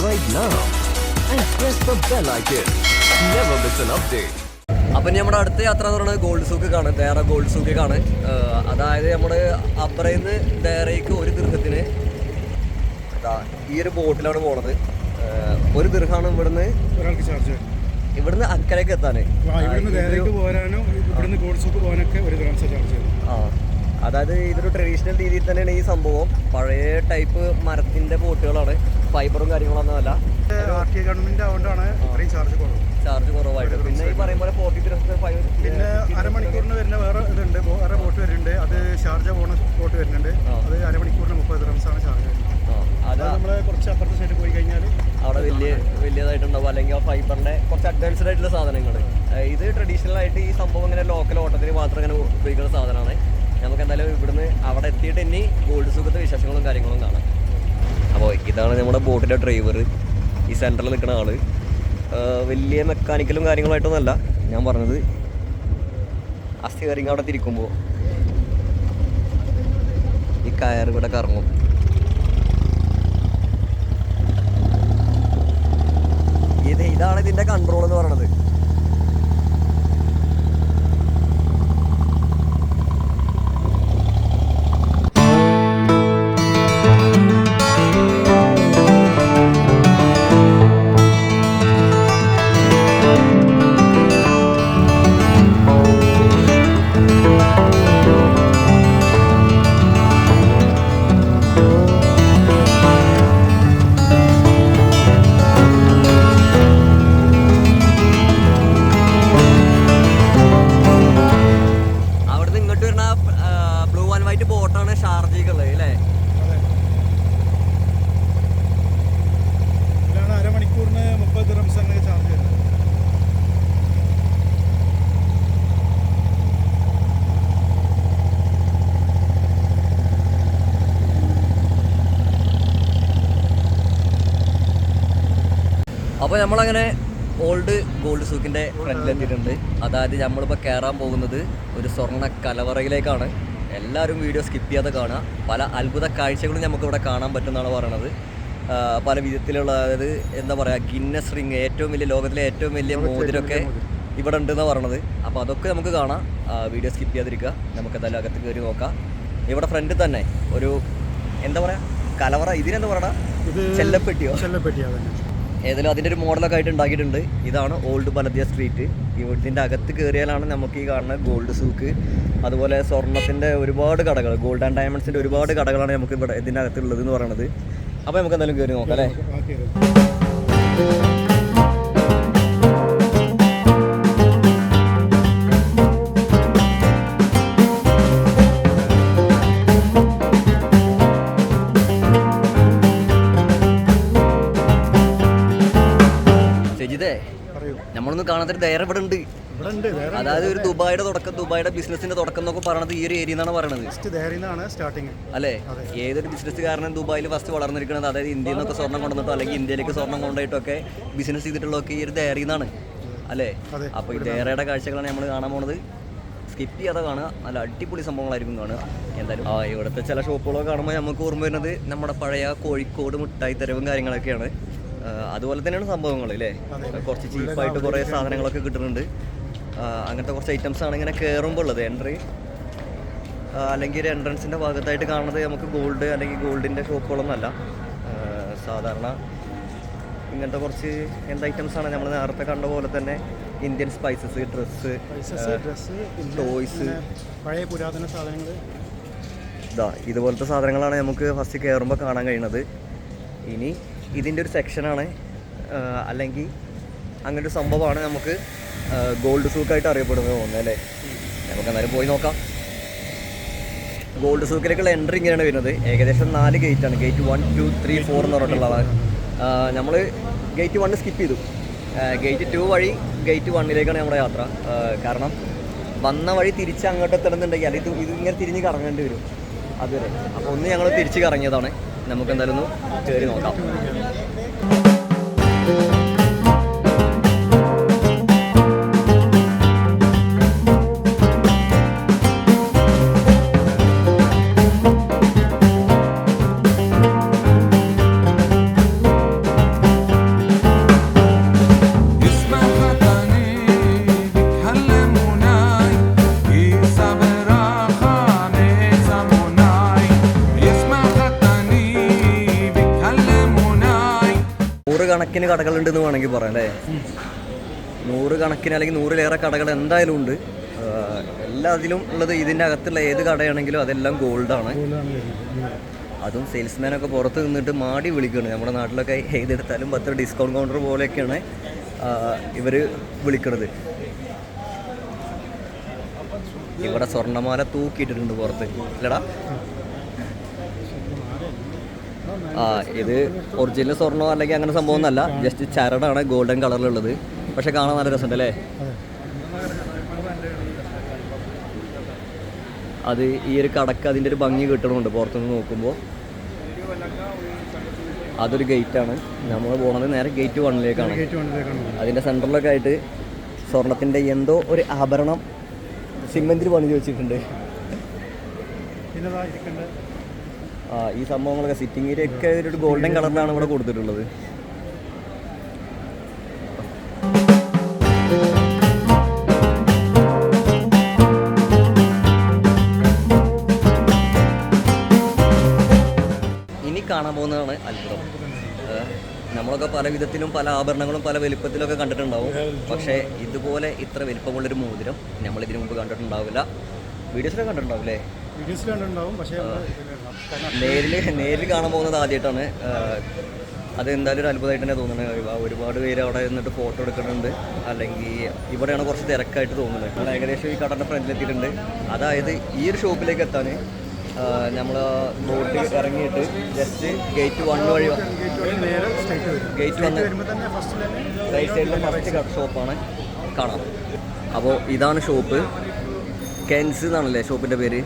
subscribe now and press the bell icon. Never miss an update. അപ്പം നമ്മുടെ അടുത്ത യാത്ര എന്ന് പറയുന്നത് ഗോൾഡ് സൂക്കാണ്. ദേറ ഗോൾഡ് സൂക്കാണ്. അതായത് നമ്മൾ അബ്രയിൽ നിന്ന് ദേറയ്ക്ക് ഒരു ദീർഘത്തിന് ഈ ഒരു ബോട്ടിലാണ് പോണത്. ഒരു ദീർഘമാണ് ഇവിടുന്ന് ഒരാൾക്ക് ചാർജ്, ഇവിടുന്ന് അക്കരയ്ക്ക് എത്താൻ. അതായത് ഇതൊരു ട്രഡീഷണൽ രീതിയിൽ തന്നെയാണ് ഈ സംഭവം. പഴയ ടൈപ്പ് മരത്തിന്റെ ബോട്ടുകളാണ്, ഫൈബറും കാര്യങ്ങളൊന്നുമല്ല. ചാർജ് കുറവായിട്ട്. പിന്നെ ഈ പറയുമ്പോൾ 40 ദിവസത്തെ പിന്നെ അരമണിക്കൂറിന് വരുന്ന വേറെ ഇതുണ്ട്, വേറെ ബോട്ട് വരുന്നുണ്ട്. അത് ഷാർജ പോണ ബോട്ട് വരുന്നുണ്ട്. അത് അരമണിക്കൂറിന് 30 ദിർഹംസാണ് ചാർജ്. അത് നമ്മൾ കുറച്ച് അപ്പുറത്തെ സൈഡ് പോയി കഴിഞ്ഞാൽ അവിടെ വലിയതായിട്ടുണ്ടാവും. അല്ലെങ്കിൽ ആ ഫൈബറിന്റെ കുറച്ച് അഡ്വാൻസ്ഡ് ആയിട്ടുള്ള സാധനങ്ങൾ. ഇത് ട്രഡീഷണൽ ആയിട്ട് ഈ സംഭവം ഇങ്ങനെ ലോക്കൽ ഓട്ടത്തിന് മാത്രം ഇങ്ങനെ ഉപയോഗിക്കുന്ന സാധനമാണ്. നമുക്ക് എന്തായാലും ഇവിടുന്ന് അവിടെ എത്തിയിട്ട് ഇനി ഗോൾഡ് സൂക്കത്തെ വിശേഷങ്ങളും കാര്യങ്ങളും കാണാം. അപ്പോൾ ഇതാണ് നമ്മുടെ ബോട്ടിൻ്റെ ഡ്രൈവർ, ഈ സെൻറ്ററിൽ നിൽക്കുന്ന ആള്. വലിയ മെക്കാനിക്കലും കാര്യങ്ങളായിട്ടൊന്നുമല്ല ഞാൻ പറഞ്ഞത്. അസ്ഥി കറിങ്ങ അവിടെ തിരിക്കുമ്പോൾ ഈ കയർ ഇവിടെ കറങ്ങും. ഇതാണ് ഇതിൻ്റെ കൺട്രോൾ എന്ന് പറയുന്നത്. ബോട്ടാണ് ഷാർജയ്ക്കുള്ളത് അല്ലേ? അരമണിക്കൂറിന് 30 ദിർഹംസാണ് ചാർജ് വരുന്നത്. അപ്പോൾ നമ്മളങ്ങനെ ഓൾഡ് ഗോൾഡ് സൂക്കിൻ്റെ ഫ്രണ്ടിലെത്തിയിട്ടുണ്ട്. അതായത് നമ്മളിപ്പോൾ കയറാൻ പോകുന്നത് ഒരു സ്വർണ്ണ കലവറയിലേക്കാണ്. എല്ലാവരും വീഡിയോ സ്കിപ്പ് ചെയ്യാതെ കാണുക. പല അത്ഭുത കാഴ്ചകളും നമുക്കിവിടെ കാണാൻ പറ്റുമെന്നാണ് പറയണത്. പല വിധത്തിലുള്ള, അതായത് എന്താ പറയുക, ഗിന്നസ് റിങ്, ഏറ്റവും വലിയ ലോകത്തിലെ ഏറ്റവും വലിയ മോതിരമൊക്കെ ഇവിടെ ഉണ്ടെന്നാണ് പറയണത്. അപ്പോൾ അതൊക്കെ നമുക്ക് കാണാം. വീഡിയോ സ്കിപ്പ് ചെയ്യാതിരിക്കുക. നമുക്ക് എന്തായാലും അകത്ത് കയറി നോക്കാം. ഇവിടെ ഫ്രണ്ടിൽ തന്നെ ഒരു എന്താ പറയുക, കലവറ, ഇതിനെന്താ പറയണ, ചെല്ലപ്പെട്ടിയോ? ഏതായാലും അതിൻ്റെ ഒരു മോഡലൊക്കെ ആയിട്ട് ഉണ്ടാക്കിയിട്ടുണ്ട്. ഇതാണ് ഓൾഡ് ബലദിയ സ്ട്രീറ്റ്. ഇതിൻ്റെ അകത്ത് കയറിയാലാണ് നമുക്ക് ഈ കാണുന്ന ഗോൾഡ് സൂക്ക്. അതുപോലെ സ്വർണ്ണത്തിൻ്റെ ഒരുപാട് കടകൾ, ഗോൾഡ് ആൻഡ് ഡയമണ്ട്സിൻ്റെ ഒരുപാട് കടകളാണ് നമുക്ക് ഇവിടെ ഇതിൻ്റെ അകത്തുള്ളത് എന്ന് പറയുന്നത്. അപ്പോൾ നമുക്ക് എന്തായാലും കയറി നോക്കാം അല്ലേ? നമ്മളൊന്നും കാണാത്തൊരു ധൈര്യം ഇവിടെ ഉണ്ട്. അതായത് ഒരു ദുബായിയുടെ ബിസിനസിന്റെ തുടക്കം എന്നൊക്കെ പറയണത് ഈ ഒരു ഏരിയ എന്നാണ് പറയണത് അല്ലേ? ഏതൊരു ബിസിനസ്സുകാരനും ദുബായിൽ ഫസ്റ്റ് വളർന്നിരിക്കുന്നത്, അതായത് ഇന്ത്യയിൽ നിന്നൊക്കെ സ്വർണ്ണം കൊണ്ടുവന്നിട്ടോ അല്ലെങ്കിൽ ഇന്ത്യയിലേക്ക് സ്വർണ്ണം കൊണ്ടുപോയിട്ടൊക്കെ ബിസിനസ് ചെയ്തിട്ടുള്ളതൊക്കെ ഈ ഒരു ധൈര്യം എന്നാണ് അല്ലേ? അപ്പോൾ ഈ ധൈര്യയുടെ കാഴ്ചകളാണ് നമ്മൾ കാണാൻ പോണത്. സ്കിപ്പ് ചെയ്യാതെ കാണുക. നല്ല അടിപൊളി സംഭവങ്ങളായിരിക്കും കാണുക. എന്തായാലും ഇവിടുത്തെ ചില ഷോപ്പുകളൊക്കെ കാണുമ്പോൾ നമുക്ക് ഓർമ്മ വരുന്നത് നമ്മുടെ പഴയ കോഴിക്കോട് മിഠായി തെരുവും കാര്യങ്ങളൊക്കെയാണ്. അതുപോലെ തന്നെയാണ് സംഭവങ്ങൾ അല്ലേ? കുറച്ച് ചീപ്പായിട്ട് കുറേ സാധനങ്ങളൊക്കെ കിട്ടുന്നുണ്ട്. അങ്ങനത്തെ കുറച്ച് ഐറ്റംസ് ആണ് ഇങ്ങനെ കയറുമ്പോൾ ഉള്ളത്. എൻട്രി അല്ലെങ്കിൽ ഒരു എൻട്രൻസിൻ്റെ ഭാഗത്തായിട്ട് കാണുന്നത് നമുക്ക് ഗോൾഡ് അല്ലെങ്കിൽ ഗോൾഡിൻ്റെ ഷോപ്പുകളൊന്നുമല്ല. സാധാരണ ഇങ്ങനത്തെ കുറച്ച് എന്ത് ഐറ്റംസാണ് നമ്മൾ നേരത്തെ കണ്ട പോലെ തന്നെ ഇന്ത്യൻ സ്പൈസസ്, ഡ്രസ്സ്, ടോയ്സ്, പഴയ പുരാതന സാധനങ്ങൾ, ഇതുപോലത്തെ സാധനങ്ങളാണ് നമുക്ക് ഫസ്റ്റ് കയറുമ്പോൾ കാണാൻ കഴിയുന്നത്. ഇനി ഇതിൻ്റെ ഒരു സെക്ഷനാണ് അല്ലെങ്കിൽ അങ്ങനെ ഒരു സംഭവമാണ് നമുക്ക് ഗോൾഡ് സൂക്കായിട്ട് അറിയപ്പെടുന്നത് തോന്നുന്നത് അല്ലേ? നമുക്ക് എന്നാലും പോയി നോക്കാം. ഗോൾഡ് സൂക്കിലേക്കുള്ള എൻട്രി ഇങ്ങനെയാണ് വരുന്നത്. ഏകദേശം 4 ഗേറ്റാണ്. ഗേറ്റ് 1, 2, 3, 4 എന്ന് പറഞ്ഞിട്ടുള്ളതാണ്. നമ്മൾ ഗേറ്റ് 1 സ്കിപ്പ് ചെയ്തു. ഗേറ്റ് 2 വഴി ഗേറ്റ് 1ലേക്കാണ് നമ്മുടെ യാത്ര. കാരണം വന്ന വഴി തിരിച്ച് അങ്ങോട്ട് എത്തണമെന്നുണ്ടെങ്കിൽ അല്ലെങ്കിൽ ഇതിങ്ങനെ തിരിഞ്ഞ് കറങ്ങേണ്ടി വരും അതുവരെ. അപ്പോൾ ഒന്ന് ഞങ്ങൾ തിരിച്ച് കറങ്ങിയതാണ്. നമുക്ക് എന്തായാലും ഒന്ന് കയറി നോക്കാം. നൂറുകണക്കിന് കടകളുണ്ടെന്ന് വേണമെങ്കിൽ പറയാം അല്ലേ? നൂറുകണക്കിന് അല്ലെങ്കിൽ 100-ലേറെ കടകൾ എന്തായാലും ഉണ്ട്. എല്ലാത്തിലും ഉള്ളത് ഇതിൻ്റെ അകത്തുള്ള ഏത് കടയാണെങ്കിലും അതെല്ലാം ഗോൾഡാണ്. അതും സെയിൽസ്മാനൊക്കെ പുറത്ത് നിന്നിട്ട് മാടി വിളിക്കുകയാണ്. നമ്മുടെ നാട്ടിലൊക്കെ ഏതെടുത്താലും 10 ഡിസ്കൗണ്ട് കൗണ്ടർ പോലെയൊക്കെയാണ് ഇവർ വിളിക്കുന്നത്. ഇവിടെ സ്വർണ്ണമാല തൂക്കിയിട്ടിട്ടുണ്ട് പുറത്ത് അല്ലടാ. ഇത് ഒറിജിനൽ സ്വർണ്ണമോ അല്ലെങ്കിൽ അങ്ങനെ സംഭവം ഒന്നല്ല, ജസ്റ്റ് ചരടാണ് ഗോൾഡൻ കളറിലുള്ളത്. പക്ഷെ കാണാൻ നല്ല രസമുണ്ട് അല്ലേ? അത് ഈ ഒരു കടക്ക് അതിൻ്റെ ഒരു ഭംഗി കിട്ടണമുണ്ട് പുറത്തുനിന്ന് നോക്കുമ്പോൾ. അതൊരു ഗേറ്റാണ്. നമ്മൾ പോണത് നേരെ ഗേറ്റ് 1-ലേക്കാണ്. അതിൻ്റെ സെൻറ്ററിലൊക്കെ ആയിട്ട് സ്വർണത്തിൻ്റെ എന്തോ ഒരു ആഭരണം സിമെൻറ്റിൽ പണിത് വെച്ചിട്ടുണ്ട്. ഈ സംഭവങ്ങളൊക്കെ സിറ്റിംഗ് ഏരിയ ഒക്കെ ഒരു ഗോൾഡൻ കളറിലാണ് ഇവിടെ കൊടുത്തിട്ടുള്ളത്. ഇനി കാണാൻ പോകുന്നതാണ് അത്ഭുതം. നമ്മളൊക്കെ പല വിധത്തിലും പല ആഭരണങ്ങളും പല വലിപ്പത്തിലൊക്കെ കണ്ടിട്ടുണ്ടാവും. പക്ഷേ ഇതുപോലെ ഇത്ര വലിപ്പമുള്ളൊരു മോതിരം നമ്മൾ ഇതിനു മുമ്പ് കണ്ടിട്ടുണ്ടാവില്ല. വീഡിയോസിലൊക്കെ കണ്ടിട്ടുണ്ടാവില്ലേ? പക്ഷേ നേരിൽ കാണാൻ പോകുന്നത് ആദ്യമായിട്ടാണ്. അതെന്തായാലും ഒരു അത്ഭുതമായിട്ട് തന്നെ തോന്നുന്നത്. ഒരുപാട് പേര് അവിടെ നിന്നിട്ട് ഫോട്ടോ എടുക്കുന്നുണ്ട്. അല്ലെങ്കിൽ ഇവിടെയാണ് കുറച്ച് തിരക്കായിട്ട് തോന്നുന്നത്. നമ്മൾ ഏകദേശം ഈ കടൻ്റെ ഫ്രണ്ടിലെത്തിയിട്ടുണ്ട്. അതായത് ഈ ഒരു ഷോപ്പിലേക്ക് എത്താൻ നമ്മൾ ബോട്ട് ഇറങ്ങിയിട്ട് ജസ്റ്റ് ഗേറ്റ് 1 വഴി ഗേറ്റ് 1 റൈറ്റ് സൈഡിലെ ഫസ്റ്റ് ഷോപ്പാണ് കാണാം. അപ്പോൾ ഇതാണ് ഷോപ്പ്. കെൻസ് എന്നാണല്ലേ ഷോപ്പിൻ്റെ പേര്.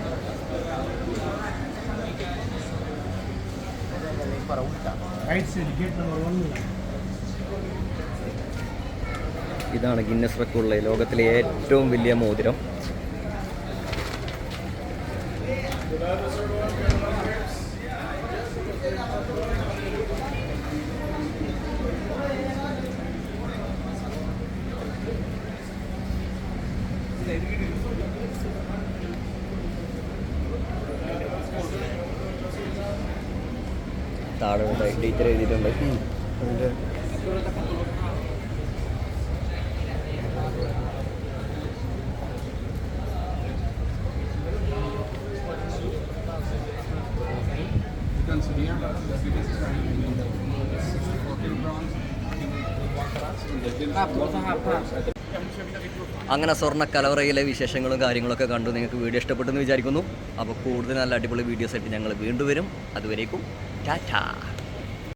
ഇതാണ് ഗിന്നസ് റെക്കോർഡിലെ ലോകത്തിലെ ഏറ്റവും വലിയ മോതിരം. താഴെ ഡീറ്റെയിൽ എഴുതിയിട്ടുണ്ട്. അങ്ങനെ സ്വർണ്ണ കലവറയിലെ വിശേഷങ്ങളും കാര്യങ്ങളൊക്കെ കണ്ടു. നിങ്ങൾക്ക് വീഡിയോ ഇഷ്ടപ്പെട്ടെന്ന് വിചാരിക്കുന്നു. അപ്പോൾ കൂടുതൽ നല്ല അടിപൊളി വീഡിയോസ് ആയിട്ട് ഞങ്ങൾ വീണ്ടും വരും. അതുവരേക്കും ടാറ്റാ.